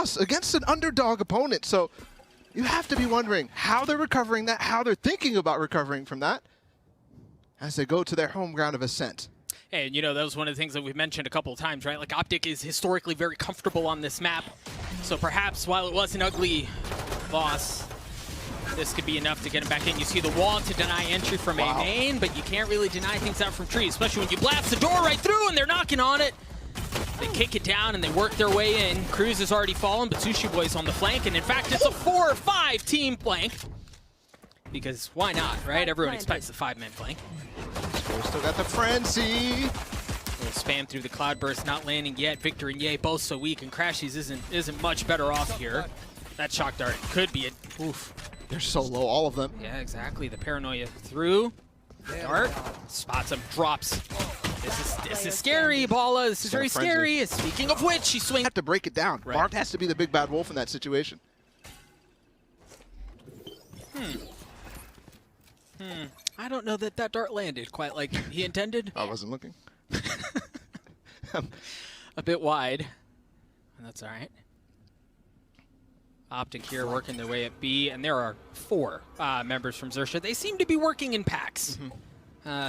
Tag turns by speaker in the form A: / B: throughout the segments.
A: loss against an underdog opponent. So you have to be wondering how they're recovering that, how they're thinking about recovering from that as they go to their home ground of ASCENT.
B: And, you know, that was one of the things that we've mentioned a couple of times, right? Like, OpTic is historically very comfortable on this map. So perhaps while it was an ugly loss, this could be enough to get him back in. You see the wall to deny entry from a main, but you can't really deny things out from trees, especially when you blast the door right through and they're knocking on it. They kick it down and they work their way in. Cruz has already fallen, but Sushi Boy's on the flank. And in fact, it's a 4 or 5 team flank. Because why not, right? Everyone expects the 5-man flank.
A: Still got the frenzy.
B: A little spam through the cloudburst, not landing yet. Victor and Ye both so weak, and Crashies isn't much better off here. That shock dart could be it. Oof.
A: They're so low, all of them.
B: Yeah, exactly. The paranoia through. Dart spots him, drops. This is scary, Bala. This is very scary. Speaking of which, he swings.
A: Have to break it down.
B: Right.
A: Bart has to be the big bad wolf in that situation.
B: I don't know that that dart landed quite like he intended.
A: I wasn't looking.
B: A bit wide. That's all right. OpTic here working their way at B, and there are 4 members from XERXIA. They seem to be working in packs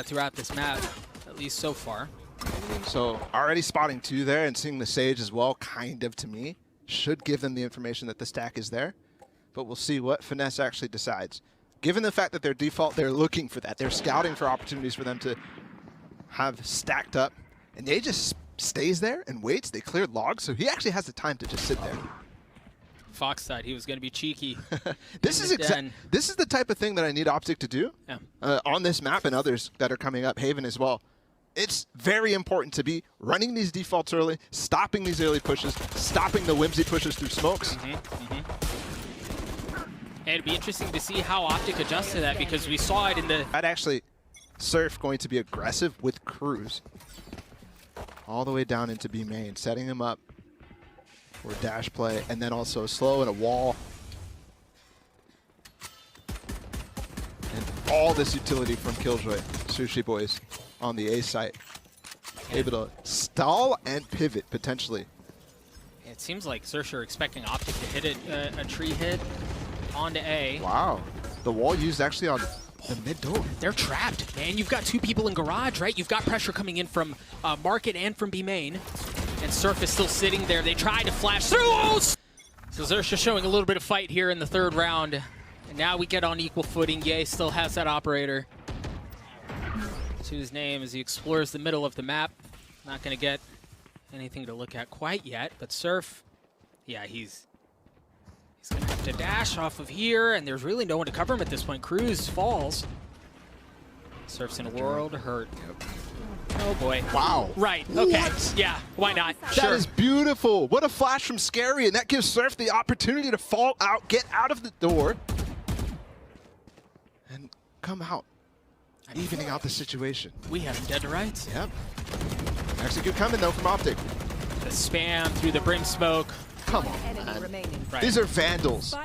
B: throughout this map, at least so far.
A: So already spotting 2 there and seeing the Sage as well, kind of to me, should give them the information that the stack is there. But we'll see what Finesse actually decides. Given the fact that their default, they're looking for that. They're scouting for opportunities for them to have stacked up. And Ye just stays there and waits. They cleared logs, so he actually has the time to just sit there.
B: Fox thought he was going to be cheeky.
A: This is the type of thing that I need OpTic to do on this map and others that are coming up, Haven as well. It's very important to be running these defaults early, stopping these early pushes, stopping the whimsy pushes through smokes.
B: And it'd be interesting to see how OpTic adjusts to that, because we saw it in the...
A: I'd actually Surf going to be aggressive with Cruz all the way down into B main, setting him up for dash play, and then also slow and a wall. And all this utility from Killjoy, Sushi Boys on the A site. Able to stall and pivot, potentially.
B: It seems like XERXIA are expecting OpTic to hit it, a tree hit onto A.
A: Wow. The wall used actually on the mid door.
B: They're trapped, man. You've got 2 people in garage, right? You've got pressure coming in from market and from B main. And Surf is still sitting there. They try to flash through. Oh! So XERXIA showing a little bit of fight here in the 3rd round. And now we get on equal footing. Ye still has that operator to his name as he explores the middle of the map. Not going to get anything to look at quite yet, but Surf, yeah, he's going to have to dash off of here, and there's really no one to cover him at this point. Cruz falls. Surf's in a world hurt. Oh boy.
A: Wow.
B: Right, okay.
A: What?
B: Yeah, why not?
A: That is beautiful. What a flash from Scary, and that gives Surf the opportunity to fall out, get out of the door, and come out, evening out the situation.
B: We have him dead to rights.
A: Yep. Actually good coming, though, from OpTic.
B: The spam through the brim smoke.
A: Come on, man.
B: Right.
A: These are Vandals.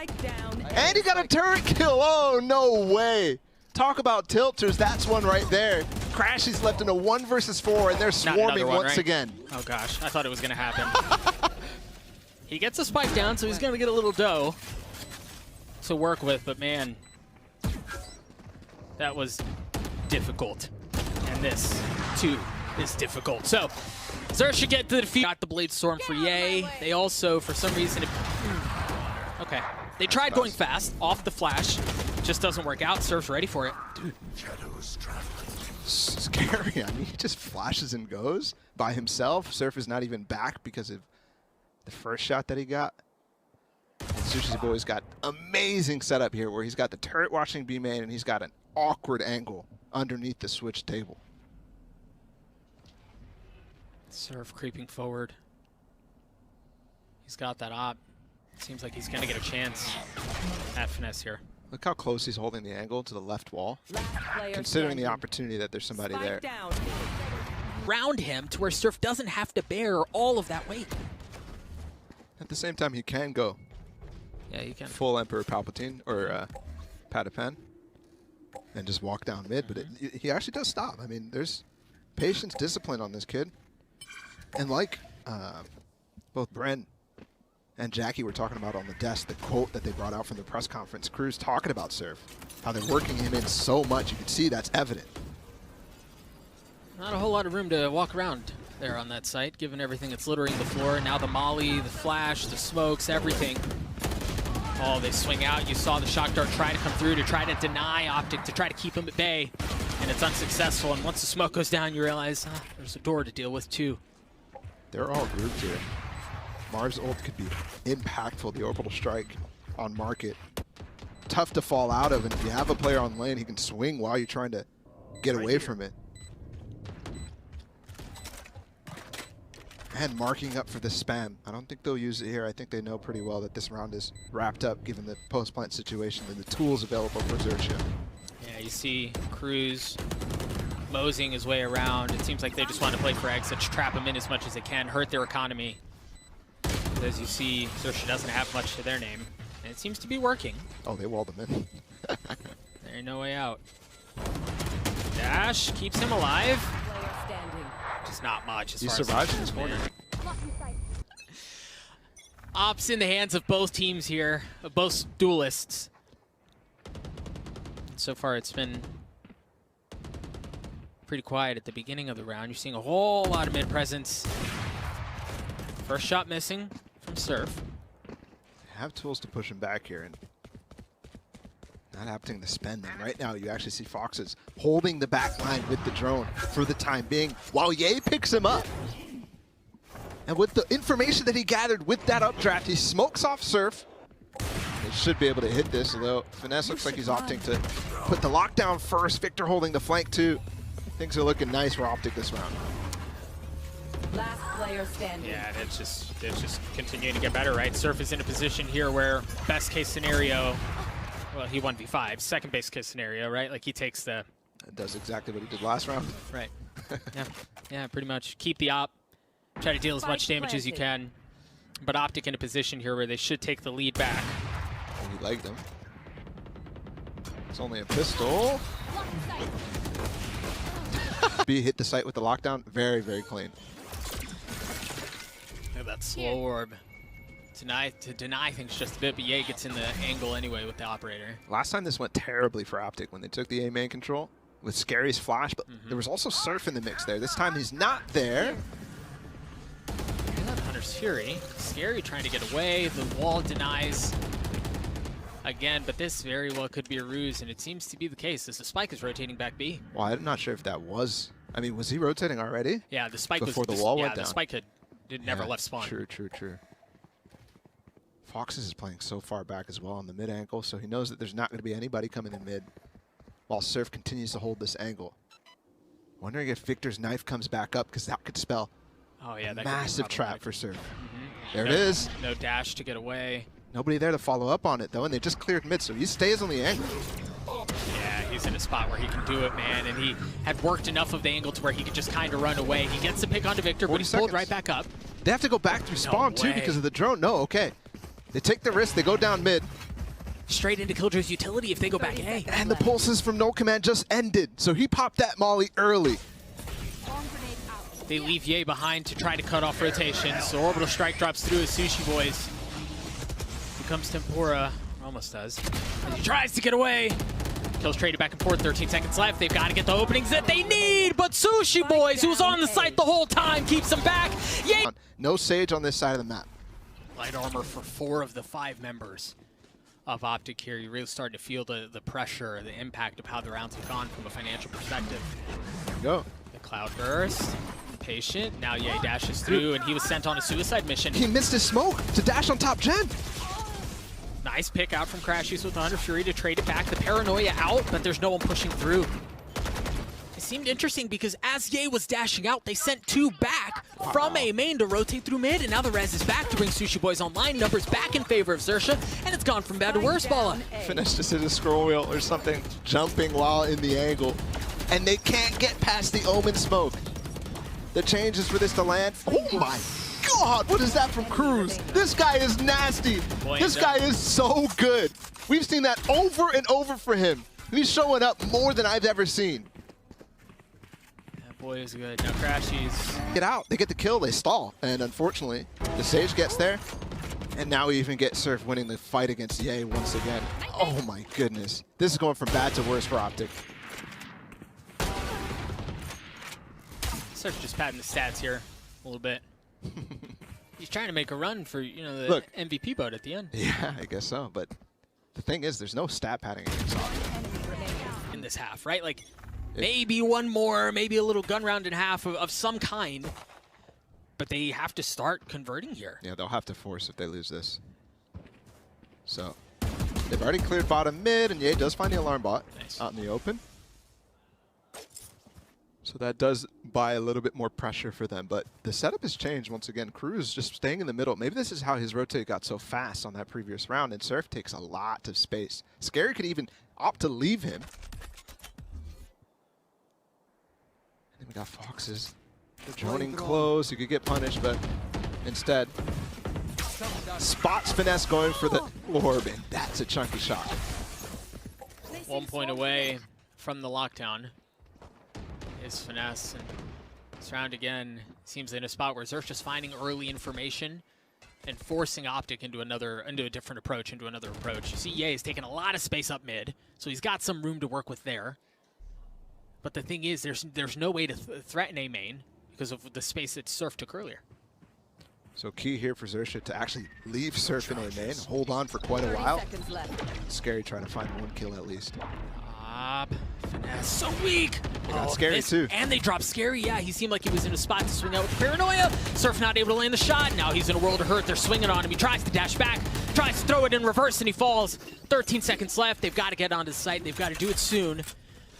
A: And he got a turret kill. Oh, no way. Talk about tilters. That's one right there. Crashy's left in a 1 versus 4, and they're swarming once again.
B: Oh, gosh. I thought it was going to happen. He gets a spike down, so he's going to get a little dough to work with. But, man, that was difficult. And this, too, is difficult. So XERXIA get to the defeat. Got the Blade Storm for Ye. They also, for some reason, okay. They tried going fast off the flash. Just doesn't work out. Surf's ready for it.
A: Dude, Scary. I mean, he just flashes and goes by himself. Surf is not even back because of the first shot that he got. Sushi Boy's got amazing setup here where he's got the turret watching B main and he's got an awkward angle underneath the switch table.
B: Surf creeping forward. He's got that op. Seems like he's going to get a chance at Finesse here.
A: Look how close he's holding the angle to the left wall, considering the opportunity that there's somebody there.
B: Round him to where Surf doesn't have to bear all of that weight.
A: At the same time, he can go.
B: Yeah, you can.
A: Full Emperor Palpatine, or Padapan, and just walk down mid, but he actually does stop. I mean, there's patience, discipline on this kid. And like both Bren and Jackie were talking about on the desk, the quote that they brought out from the press conference. Cruz talking about Surf, how they're working him in so much. You can see that's evident.
B: Not a whole lot of room to walk around there on that site, given everything that's littering the floor. Now the molly, the flash, the smokes, everything. Oh, they swing out. You saw the shock dart try to come through to try to deny OpTic, to try to keep him at bay, and it's unsuccessful. And once the smoke goes down, you realize there's a door to deal with too.
A: They're all grouped here. Marv's ult could be impactful, the orbital strike on Market. Tough to fall out of, and if you have a player on lane, he can swing while you're trying to get away from it. And marking up for the spam. I don't think they'll use it here. I think they know pretty well that this round is wrapped up given the post-plant situation and the tools available for XERXIA.
B: Yeah, you see Cruz moseying his way around. It seems like they just want to play for exit, trap him in as much as they can, hurt their economy. As you see, XERXIA doesn't have much to their name, and it seems to be working.
A: Oh, they walled him in.
B: There ain't no way out. Dash keeps him alive. Just not much as
A: He
B: far
A: survived
B: as
A: in this corner.
B: Ops in the hands of both teams here, of both duelists. So far, it's been pretty quiet at the beginning of the round. You're seeing a whole lot of mid presence. First shot missing from Surf.
A: Have tools to push him back here, and not happening to spend them. Right now, you actually see Foxes holding the back line with the drone for the time being, while Ye picks him up. And with the information that he gathered with that updraft, he smokes off Surf. They should be able to hit this, although Finesse looks like he's opting to put the lockdown first. Victor holding the flank too. Things are looking nice for OpTic this round.
C: Last player standing.
B: Yeah, and it's just continuing to get better, right? Surf is in a position here where best case scenario, well, he 1v5. Second best case scenario, right? Like he takes the...
A: That does exactly what he did last round.
B: Right. Yeah, pretty much. Keep the op. Try to deal as much damage as you can. But OpTic in a position here where they should take the lead back.
A: And he legged him. It's only a pistol. B hit the site with the lockdown. Very, very clean.
B: Look at that slow orb. To deny things just a bit, but Ye gets in the angle anyway with the operator.
A: Last time this went terribly for OpTic when they took the A main control with Scary's flash, but there was also Surf in the mix there. This time he's not there.
B: Hunter's Fury. Scary trying to get away. The wall denies again, but this very well could be a ruse, and it seems to be the case as the spike is rotating back B.
A: Well, I'm not sure if that was. I mean, was he rotating already?
B: Yeah, the spike
A: before
B: was
A: the wall went
B: yeah,
A: down.
B: the spike had never left spawn.
A: True. Foxes is playing so far back as well on the mid ankle, so he knows that there's not going to be anybody coming in mid while Surf continues to hold this angle. Wondering if Victor's knife comes back up, because that could spell a massive trap for Surf. There it is.
B: No dash to get away.
A: Nobody there to follow up on it, though, and they just cleared mid, so he stays on the angle.
B: Yeah, he's in a spot where he can do it, man, and he had worked enough of the angle to where he could just kind of run away. He gets the pick onto Victor, but he's pulled right back up.
A: They have to go back through spawn, too, because of the drone. No, okay. They take the risk. They go down mid.
B: Straight into Killjoy's utility if they go back A.
A: And the pulses from No Command just ended, so he popped that molly early.
B: They leave Ye behind to try to cut off rotations, so Orbital Strike drops through as Sushi Boys. Becomes Tempura, almost does. He tries to get away. Kills traded back and forth, 13 seconds left. They've got to get the openings that they need, but Sushi Boys, who was on the site the whole time, keeps them back. Ye!
A: No Sage on this side of the map.
B: Light armor for 4 of the 5 members of OpTic here. You're really starting to feel the pressure, the impact of how the rounds have gone from a financial perspective.
A: There you go.
B: The Cloud Burst. Patient. Now Ye dashes through, and he was sent on a suicide mission.
A: He missed his smoke to dash on top gen.
B: Nice pick out from Crashies with the Hunter Fury to trade it back. The Paranoia out, but there's no one pushing through. It seemed interesting because as Ye was dashing out, they sent 2 back from A main to rotate through mid, and now the res is back to bring Sushi Boys online. Numbers back in favor of XERXIA, and it's gone from bad to worse, Bala.
A: Finesse just hit a scroll wheel or something, jumping while in the angle. And they can't get past the Omen smoke. The change is for this to land. Oh my God, what is that from Cruz? This guy is nasty. This guy is so good. We've seen that over and over for him. He's showing up more than I've ever seen.
B: That boy is good. Now Crashies.
A: Get out. They get the kill. They stall. And unfortunately, the Sage gets there. And now we even get Surf winning the fight against Ye once again. Oh my goodness. This is going from bad to worse for OpTic.
B: Surf just padding the stats here a little bit. He's trying to make a run for, you know, the
A: Look.
B: MVP boat at the end.
A: Yeah, I guess so. But the thing is, there's no stat padding against OpTic.
B: In this half, right? Like, maybe one more, maybe a little gun round and a half of some kind. But they have to start converting here.
A: Yeah, they'll have to force if they lose this. So, they've already cleared bottom mid, and Ye does find the alarm bot out in the open. So that does buy a little bit more pressure for them. But the setup has changed once again. Cruz just staying in the middle. Maybe this is how his rotate got so fast on that previous round, and Surf takes a lot of space. Scary could even opt to leave him. And then we got Foxes. Droning close, he could get punished, but instead spots Finesse going for the orb, and that's a chunky shot.
B: 1 point away from the lockdown is Finesse, and this round again seems in a spot where Zer's just finding early information and forcing OpTic into a different approach, into another approach. You see Ye is taking a lot of space up mid, so he's got some room to work with there. But the thing is, there's no way to threaten A main because of the space that Surf took earlier.
A: So key here for XERXIA to actually leave Surf in A main, hold on for quite a while. Scary trying to find one kill at least.
B: Finesse so weak.
A: They got Scary too.
B: And they dropped Scary. Yeah, he seemed like he was in a spot to swing out with Paranoia. Surf not able to land the shot. Now he's in a world of hurt. They're swinging on him. He tries to dash back, tries to throw it in reverse, and he falls. 13 seconds left. They've got to get onto the site. They've got to do it soon.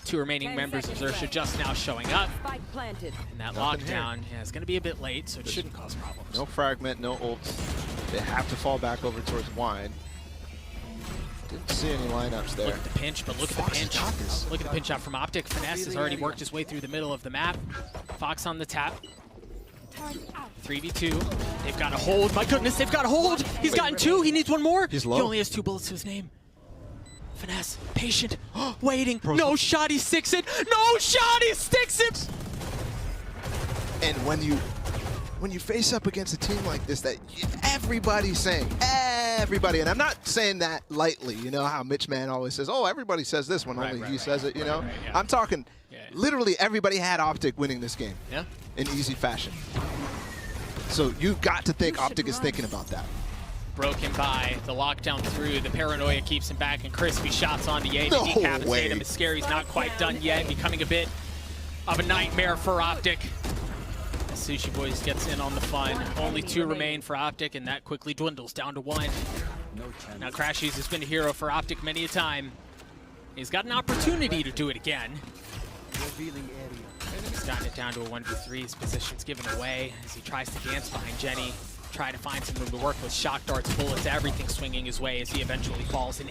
B: 2 remaining members of XERXIA just now showing up. And that lockdown, yeah, it's going to be a bit late, so it shouldn't cause problems.
A: No fragment, no ult. They have to fall back over towards Wine. Didn't see any lineups there.
B: Look at the pinch, but look at the pinch. Look at the pinch out from OpTic. Finesse has already worked his way through the middle of the map. Fox on the tap. 3v2. They've got a hold. My goodness, they've got a hold. He's gotten 2. He needs 1 more.
A: He's low.
B: He only has 2 bullets to his name. Finesse, patient, waiting. No shot, he sticks it. No shot, he sticks it.
A: And when you face up against a team like this that everybody's saying, everybody, and I'm not saying that lightly, you know how Mitch Mann always says, oh, everybody says this when only he says it, you know?
B: Yeah.
A: I'm talking, literally everybody had OpTic winning this game in easy fashion. So you've got to think OpTic is thinking about that.
B: Broken by the lockdown through. The Paranoia keeps him back, and crispy shots onto Ye to decapitate him. Scary's not quite done yet, becoming a bit of a nightmare for OpTic. Sushi Boys gets in on the fun. Only 2 remain for OpTic, and that quickly dwindles down to 1. Now Crashies has been a hero for OpTic many a time. He's got an opportunity to do it again. He's gotten it down to a 1v3. His position's given away as he tries to dance behind Jenny. Try to find some room to work with shock darts, bullets, everything swinging his way as he eventually falls. An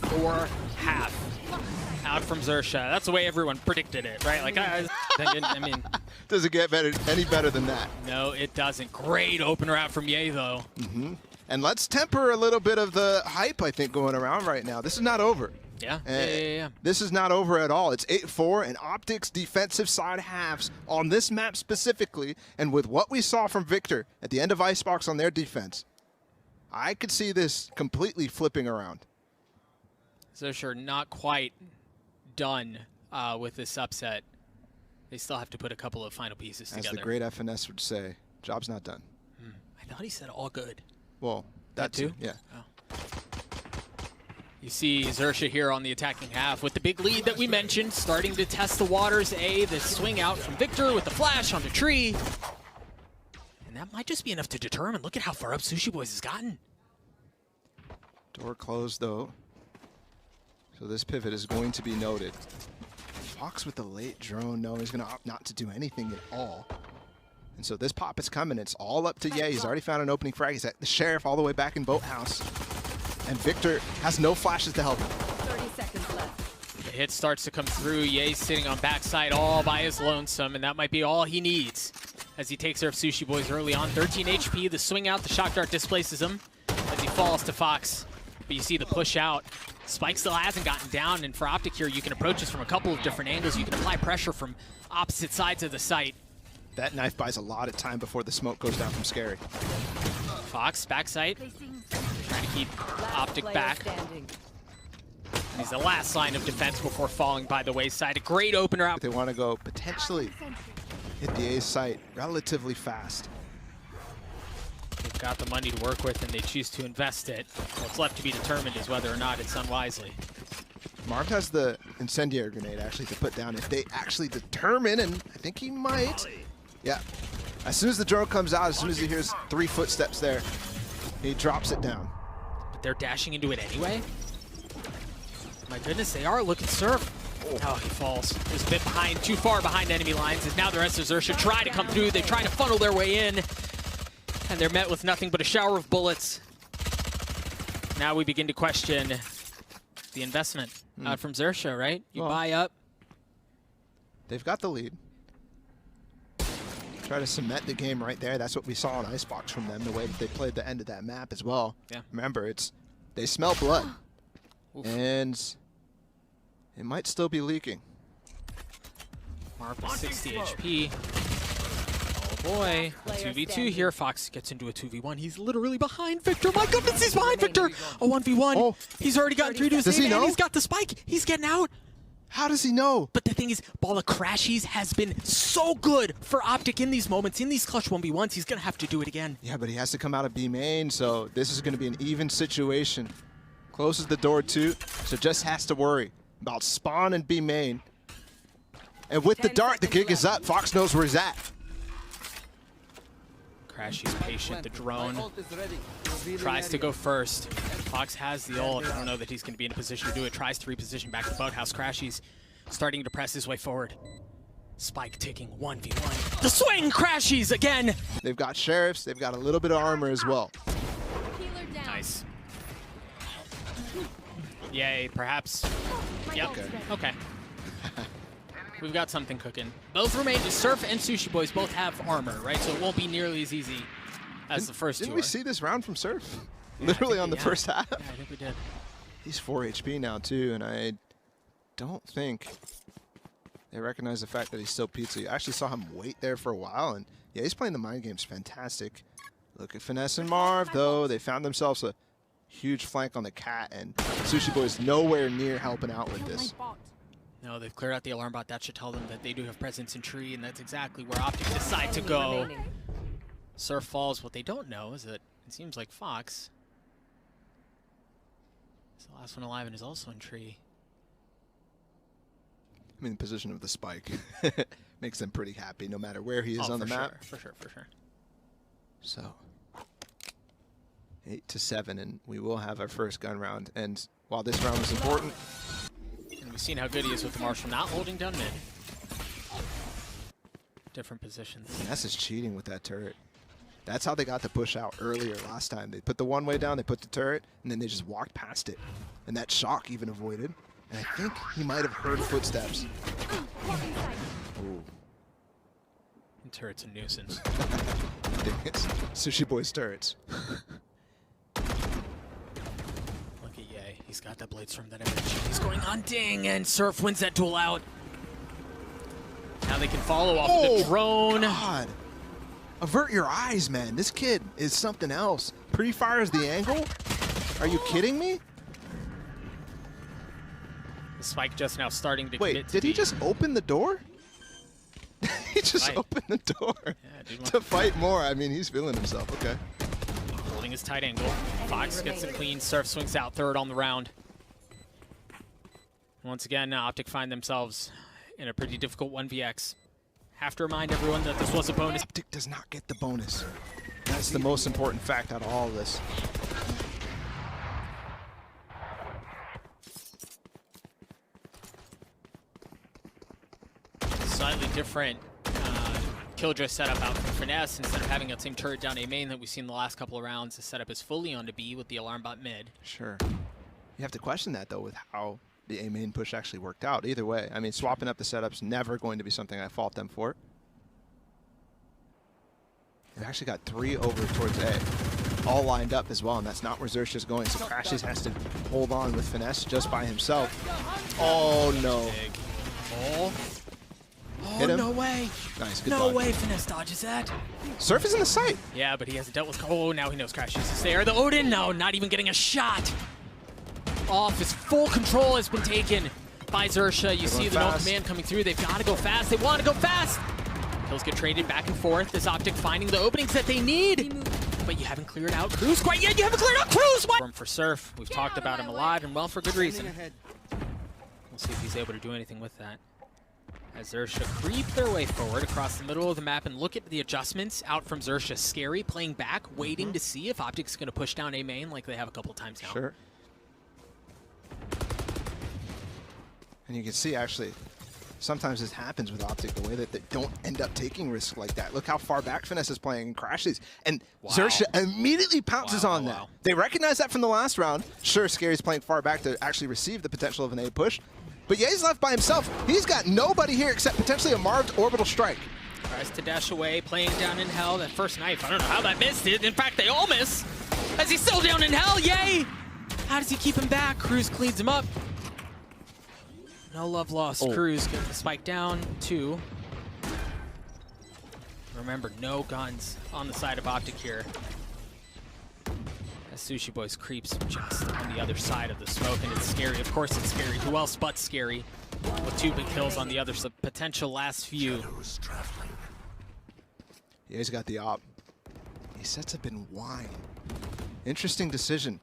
B: 8-4 half out from XERXIA. That's the way everyone predicted it, right? Like, I mean,
A: does it get any better than that?
B: No, it doesn't. Great opener out from Ye, though.
A: And let's temper a little bit of the hype, I think, going around right now. This is not over.
B: Yeah.
A: This is not over at all. It's 8-4, and OpTic's defensive side halves on this map specifically, and with what we saw from Victor at the end of Icebox on their defense, I could see this completely flipping around.
B: XERXIA not quite done with this upset. They still have to put a couple of final pieces together.
A: As the great FNS would say, job's not done.
B: I thought he said all good.
A: Well, that too? Yeah.
B: Oh. You see XERXIA here on the attacking half with the big lead that we mentioned, starting to test the waters. The swing out from Victor with the flash on the tree. And that might just be enough to determine. Look at how far up Sushi Boys has gotten.
A: Door closed, though. So this pivot is going to be noted. Fox with the late drone. No, he's going to opt not to do anything at all. And so this pop is coming. It's all up to Ye. He's already found an opening frag. He's at the Sheriff all the way back in Boathouse. And Victor has no flashes to help him.
C: 30 seconds left.
B: The hit starts to come through. Ye sitting on backside all by his lonesome, and that might be all he needs as he takes care of Sushi Boys early on. 13 HP, the swing out, the shock dart displaces him as he falls to Fox. But you see the push out. Spike still hasn't gotten down, and for OpTic here, you can approach this from a couple of different angles. You can apply pressure from opposite sides of the site.
A: That knife buys a lot of time before the smoke goes down from Scary.
B: Fox, backside, trying to keep OpTic
C: Player
B: back.
C: standing.
B: He's the last line of defense before falling by the wayside. A great opener out.
A: They want to go potentially hit the A site relatively fast.
B: They've got the money to work with, and they choose to invest it. What's left to be determined is whether or not it's done wisely.
A: Marv has the incendiary grenade actually to put down if they actually determine, and I think he might. Yeah. As soon as the drone comes out, as soon as he hears 3 footsteps there, he drops it down.
B: But they're dashing into it anyway? My goodness, they are. Look at Surf. Oh, he falls. Just a bit behind, too far behind enemy lines. As now the rest of XERXIA try to come through. They try to funnel their way in. And they're met with nothing but a shower of bullets. Now we begin to question the investment from XERXIA, right? You buy up.
A: They've got the lead. Try to cement the game right there. That's what we saw on Icebox from them, the way that they played the end of that map as well.
B: Yeah.
A: Remember, they smell blood.
B: Oof.
A: And it might still be leaking.
B: Marv with 60 HP. Oh boy, a 2v2 here. Fox gets into a 2v1. He's literally behind Victor. My goodness, he's behind Victor. A 1v1.
A: Oh.
B: He's already gotten 3 to his
A: Does he
B: name, and
A: know?
B: he's got the spike. He's getting out.
A: How does he know?
B: But the thing is, Ball of Crashies has been so good for OpTic in these moments, in these clutch 1v1s. He's going to have to do it again.
A: Yeah, but he has to come out of B main, so this is going to be an even situation. Closes the door too, so just has to worry about spawn and B main. And with the
C: 10
A: dart, the
C: seconds
A: gig is
C: left.
A: up. Fox knows where he's at.
B: Crashy's patient. The drone tries to go first. Fox has the ult. I don't know that he's going to be in a position to do it. Tries to reposition back to Boathouse. Crashy's starting to press his way forward. Spike ticking 1v1. The swing! Crashies again!
A: They've got sheriffs. They've got a little bit of armor as well.
C: Healer down.
B: Nice. Yay, perhaps. Yep. Okay. We've got something cooking. Both remain. Surf and Sushi Boys both have armor, right? So it won't be nearly as easy as the first two.
A: Didn't we see this round from Surf? Literally on the first half.
B: Yeah, I think we did.
A: He's 4 HP now too, and I don't think they recognize the fact that he's still pizza. You actually saw him wait there for a while, and yeah, he's playing the mind games fantastic. Look at Finesse and Marv, though. They found themselves a huge flank on the cat, and Sushi Boy's nowhere near helping out with this.
B: No, they've cleared out the alarm bot. That should tell them that they do have presence in tree, and that's exactly where OpTic decide to go. Surf falls. What they don't know is that it seems like Fox is the last one alive and is also in tree.
A: I mean, the position of the spike makes them pretty happy no matter where he is on the map.
B: For sure.
A: So 8-7, and we will have our first gun round. And while this round is important,
B: and we've seen how good he is with the Marshall, not holding down mid. Different positions.
A: Finesse is cheating with that turret. That's how they got the push out earlier last time. They put the one way down, they put the turret, and then they just walked past it. And that shock even avoided. And I think he might have heard footsteps. Ooh.
B: And turret's a nuisance.
A: Sushi Boy's turrets.
B: Look at Ye. He's got that Bladestorm, that energy. He's going on ding, and Surf wins that duel out. Now they can follow off of the drone.
A: God. Avert your eyes, man. This kid is something else. Pre-fires the angle? Are you kidding me?
B: The spike just now starting to
A: Wait,
B: commit to
A: did he
B: B.
A: just open the door? He just
B: Fight.
A: opened the door
B: dude
A: to fight more. I mean, he's feeling himself. Okay.
B: Holding his tight angle. Fox gets it clean. Surf swings out third on the round. Once again, OpTic find themselves in a pretty difficult 1vx. Have to remind everyone that this was a bonus.
A: OpTic does not get the bonus. That's the most important fact out of all of this.
B: Slightly different Killjoy setup out for Finesse. Instead of having that same turret down A main that we've seen the last couple of rounds, the setup is fully onto B with the alarm bot mid.
A: Sure. You have to question that, though, with how the A main push actually worked out. Either way, I mean, swapping up the setup's never going to be something I fault them for. They've actually got 3 over towards A, all lined up as well, and that's not where XERXIA's going, so Crashes has to hold on with Finesse just by himself. Oh, no.
B: Big. Oh. Oh,
A: Hit him.
B: no way.
A: Nice, good
B: No
A: dodge.
B: way Finesse dodges that.
A: Surf is in the sight.
B: Yeah, but he hasn't dealt with... Oh, now he knows Crash is there. The Odin, no, not even getting a shot. Off. His full control has been taken by XERXIA. You see the no command coming through. They've got to go fast. They want to go fast. Kills get traded back and forth. This OpTic finding the openings that they need. But you haven't cleared out Cruz quite yet. You haven't cleared out Cruz. What? For Surf. We've talked about him a lot, and well, for good reason. We'll see if he's able to do anything with that. As XERXIA creep their way forward across the middle of the map and look at the adjustments out from XERXIA. Scary, playing back, waiting to see if OpTic's going to push down A main like they have a couple times now.
A: Sure. And you can see, actually, sometimes this happens with OpTic, the way that they don't end up taking risks like that. Look how far back Finesse is playing and crashes. And XERXIA immediately pounces on that. They recognize that from the last round. Sure, Scary's playing far back to actually receive the potential of an A push. But Ye's left by himself. He's got nobody here except potentially a Marved orbital strike.
B: Tries to dash away, playing down in hell. That first knife, I don't know how that missed it. In fact, they all miss. As he's still down in hell, Ye! How does he keep him back? Cruz cleans him up. No love lost. Cruz gets the spike down, 2. Remember, no guns on the side of OpTic here. As Sushi Boys creeps just on the other side of the smoke, and it's Scary. Of course it's Scary. Who else but Scary? With 2 big kills on the other side. Potential last few.
A: Yeah, he's got the op. He sets up in wine. Interesting decision.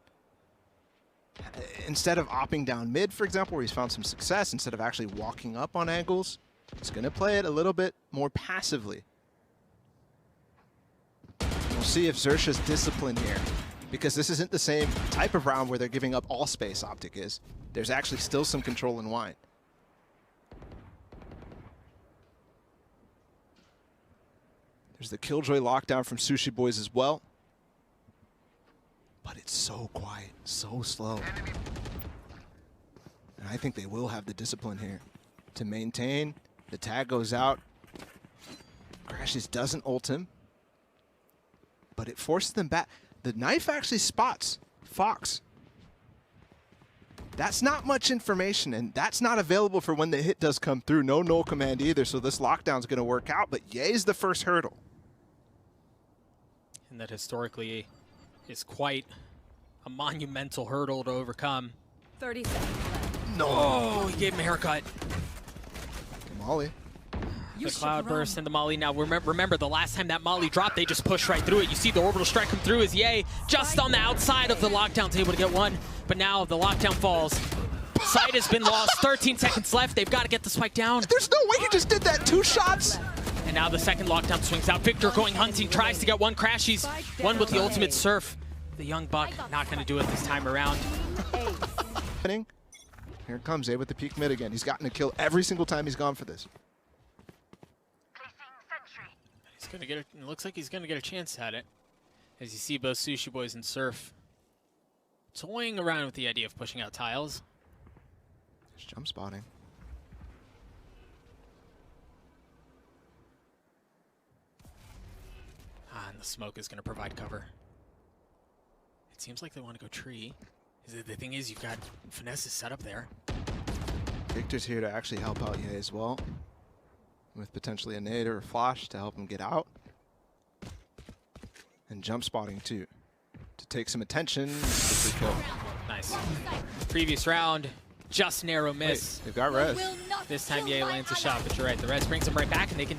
A: Instead of opping down mid, for example, where he's found some success, instead of actually walking up on angles, he's going to play it a little bit more passively. We'll see if XERXIA's discipline here, because this isn't the same type of round where they're giving up all space OpTic is. There's actually still some control in wine. There's the Killjoy lockdown from Sushi Boys as well. But it's so quiet, so slow. And I think they will have the discipline here to maintain. The tag goes out. Crashes doesn't ult him, but it forces them back. The knife actually spots Fox. That's not much information, and that's not available for when the hit does come through. No null command either, so this lockdown's going to work out, but Ye's the first hurdle.
B: And that historically is quite a monumental hurdle to overcome.
C: 30 seconds left.
A: No.
B: Oh, he gave him a haircut.
A: Molly.
B: The cloud burst and the molly. Now remember, the last time that molly dropped, they just pushed right through it. You see the orbital strike come through as Ye just on the outside of the lockdown able to get one. But now the lockdown falls. Sight has been lost. 13 seconds left. They've got to get the spike down.
A: There's no way he just did that. 2 shots.
B: And now the second lockdown swings out. Victor going hunting, tries to get one. Crashies, one with the ultimate Surf. The young buck not going to do it this time around.
A: Here comes A with the peak mid again. He's gotten a kill every single time he's gone for this.
B: He's gonna get. It looks like he's gonna get a chance at it, as you see both Sushi Boys and Surf toying around with the idea of pushing out tiles.
A: Just jump spotting.
B: And the smoke is gonna provide cover. It seems like they want to go tree. The thing is, you've got Finesse is set up there.
A: Victor's here to actually help out Ye as well, with potentially a nade or a flash to help him get out. And jump spotting too, to take some attention.
B: Nice. Previous round, just narrow miss.
A: Wait, they've got res.
B: This time Ye lands a shot, but you're right. The res brings him right back, and they can...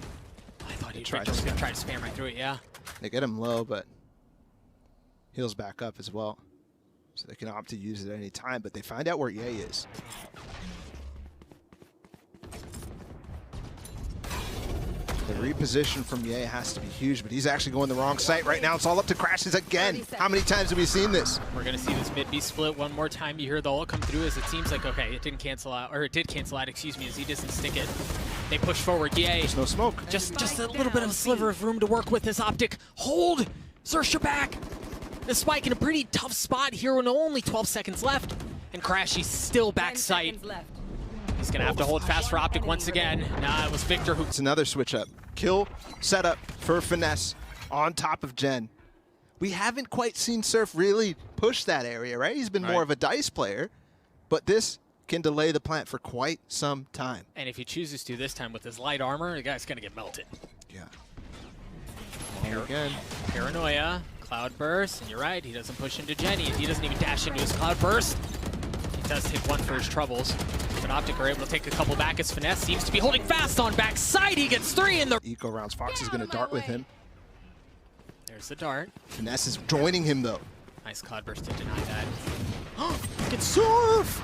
B: I thought Victor was going to try to spam right through it, yeah.
A: They get him low, but heals back up as well. So they can opt to use it at any time, but they find out where Ye is. The reposition from Ye has to be huge, but he's actually going the wrong site right now. It's all up to Crashes again. How many times have we seen this?
B: We're going to see this mid B split one more time. You hear the ult come through as it seems like, okay, it didn't cancel out, or it did cancel out, excuse me, as he doesn't stick it. They push forward. Ye.
A: There's no smoke.
B: Just a little bit of a sliver of room to work with this OpTic. Hold! XERXIA back! The spike in a pretty tough spot here with only 12 seconds left. And Crashy's still back sight. He's going to have to hold fast for OpTic once again. Nah, it was Victor who...
A: It's another switch up. Kill setup for Finesse on top of Jen. We haven't quite seen Surf really push that area, right? He's been more of a dice player. But this can delay the plant for quite some time.
B: And if he chooses to this time with his light armor, the guy's going to get melted.
A: Yeah. Again.
B: Paranoia, Cloudburst, and you're right, he doesn't push into Jenny. He doesn't even dash into his Cloudburst. He does take one for his troubles. But OpTic are able to take a couple back as Finesse seems to be holding fast on backside. He gets 3 in the
A: Eco rounds. Fox is going to dart with him.
B: There's the dart.
A: Finesse is joining him, though.
B: Nice Cloudburst to deny that. It's Surf!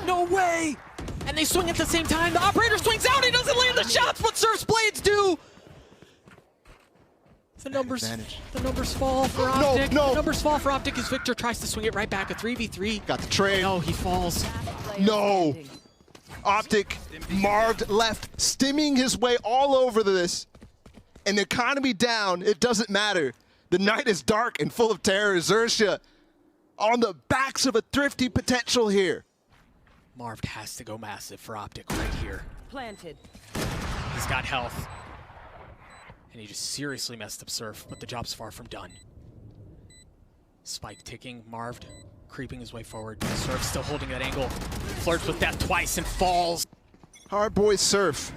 B: No way! And they swing at the same time. The operator swings out. He doesn't land the shots, but Surf's blades do. The numbers fall for OpTic.
A: No.
B: The numbers fall for OpTic as Victor tries to swing it right back. A 3v3.
A: Got the trade.
B: No, he falls.
A: No. OpTic, Marved left, stimming his way all over this. And the economy down, it doesn't matter. The night is dark and full of terror. XERXIA on the backs of a thrifty potential here.
B: Marved has to go massive for OpTic right here.
C: Planted.
B: He's got health. And he just seriously messed up Surf, but the job's far from done. Spike ticking, Marved creeping his way forward. Surf still holding that angle. Flirts with death twice and falls.
A: Hard boy Surf.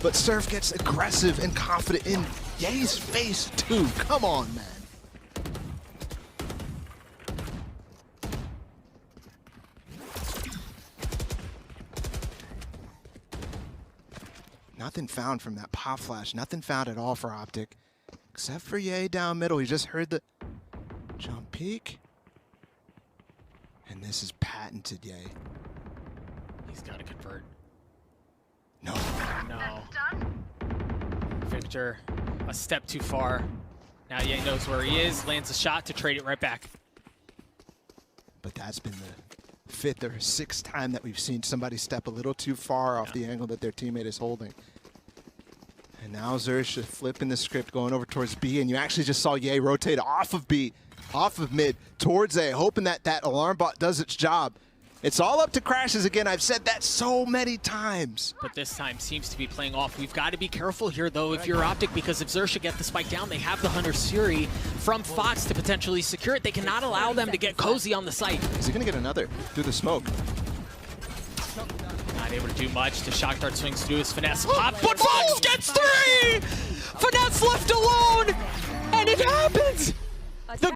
A: But Surf gets aggressive and confident in Ye's face too. Come on, man. Nothing found from that pop flash. Nothing found at all for OpTic. Except for Ye down middle. He just heard the jump peek. And this is patented Ye.
B: He's got to convert.
A: No.
B: No. Victor, a step too far. Now Ye knows where he is, lands a shot to trade it right back.
A: But that's been the 5th or 6th time that we've seen somebody step a little too far off the angle that their teammate is holding. And now XERXIA flipping the script, going over towards B, and you actually just saw Ye rotate off of B, off of mid, towards A, hoping that that alarm bot does its job. It's all up to crashes again. I've said that so many times.
B: But this time seems to be playing off. We've got to be careful here, though, if you're OpTic, because if XERXIA get the spike down, they have the Hunter Suri from Fox to potentially secure it. They cannot allow them to get cozy on the site.
A: Is he going to get another through the smoke?
B: Not able to do much. The shock dart swings to do his Finesse pop, but Fox gets 3! Finesse left alone, and it happens!